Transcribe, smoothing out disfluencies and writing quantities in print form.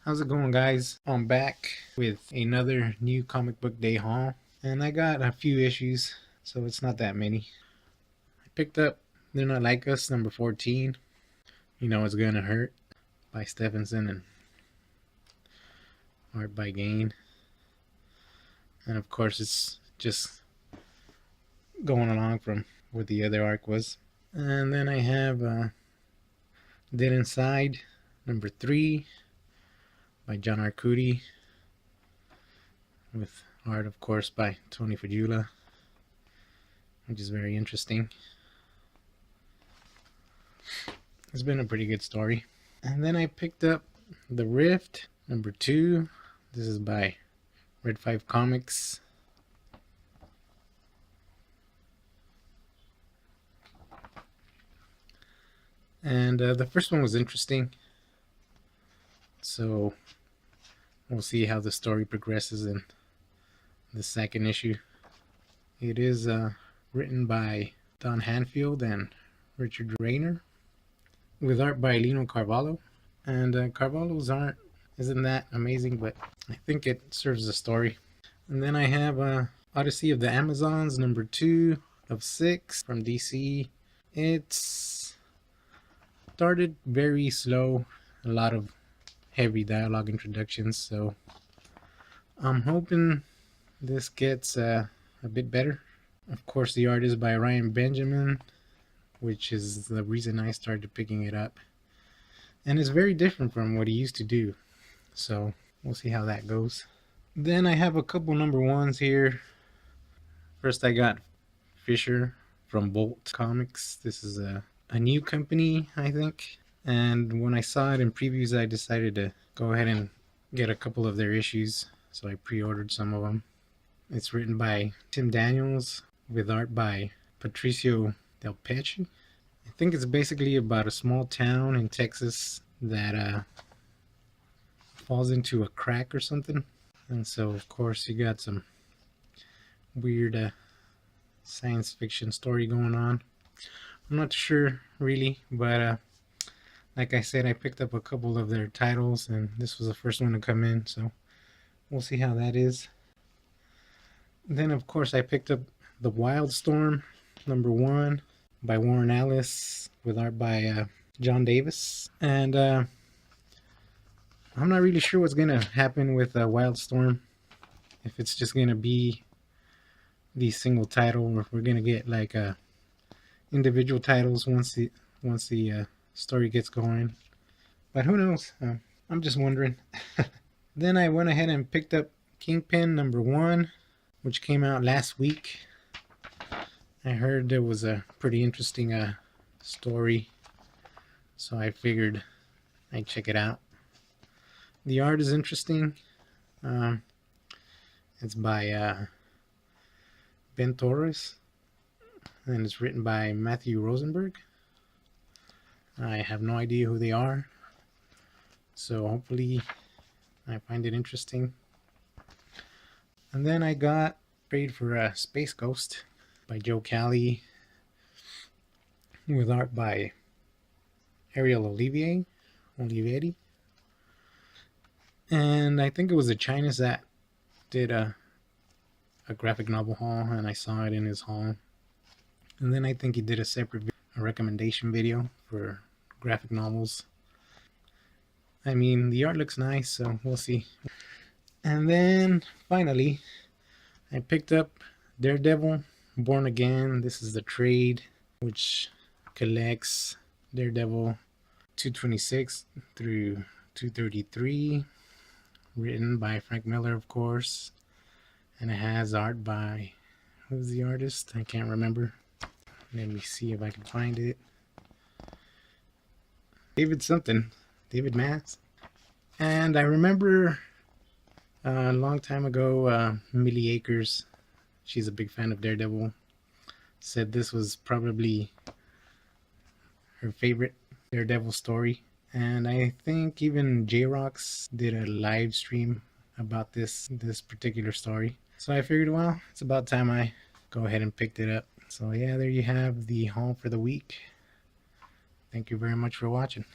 How's it going, guys? I'm back with another new comic book day haul, and I got a few issues, so it's not that many. I picked up They're Not Like Us number 14. You Know It's Gonna Hurt by Stephenson and art by Gain. And of course, it's just going along from what the other arc was. And then I have Dead Inside number 3 by John Arcudi, with art, of course, by Tony Fajula, which is very interesting. It's been a pretty good story. And then I picked up The Rift number 2. This is by Red 5 Comics. And the first one was interesting, so we'll see how the story progresses in the second issue. It is written by Don Hanfield and Richard Rayner, with art by Lino Carvalho. And Carvalho's art isn't that amazing, but I think it serves the story. And then I have Odyssey of the Amazons number 2 of 6 from DC. It's started very slow, a lot of heavy dialogue introductions, so I'm hoping this gets a bit better. Of course, the art is by Ryan Benjamin, which is the reason I started picking it up, and it's very different from what he used to do, so we'll see how that goes. Then I have a couple number 1s here. First, I got Fisher from Bolt Comics. This is a new company, I think, and when I saw it in previews, I decided to go ahead and get a couple of their issues, so I pre-ordered some of them. It's written by Tim Daniels with art by Patricio Del Pecci. I think it's basically about a small town in Texas that falls into a crack or something, and so of course you got some weird science fiction story going on. I'm not sure really, but like I said, I picked up a couple of their titles, and this was the first one to come in, so we'll see how that is. Then of course I picked up The Wildstorm number 1 by Warren Ellis with art by John Davis. And I'm not really sure what's gonna happen with Wildstorm, if it's just gonna be the single title, or if we're gonna get like individual titles once the story gets going. But who knows? I'm just wondering. Then I went ahead and picked up Kingpin number 1, which came out last week. I heard it was a pretty interesting story, so I figured I'd check it out. The art is interesting. It's by Ben Torres, and it's written by Matthew Rosenberg. I have no idea who they are, so hopefully I find it interesting. And then I got Trade for Space Ghost by Joe Kelly, with art by Ariel Olivieri. And I think it was a Chinese that did a graphic novel haul, and I saw it in his haul. And then I think he did a separate recommendation video for graphic novels. I mean, the art looks nice, so we'll see. And then finally I picked up Daredevil Born Again. This is the trade, which collects Daredevil 226 through 233, written by Frank Miller, of course, and it has art by, who's the artist? I can't remember. Let me see if I can find it. David Matz. And I remember a long time ago, Millie Akers, she's a big fan of Daredevil, said this was probably her favorite Daredevil story. And I think even J-Rocks did a live stream about this particular story. So I figured, well, it's about time I go ahead and picked it up. So yeah, there you have the haul for the week. Thank you very much for watching.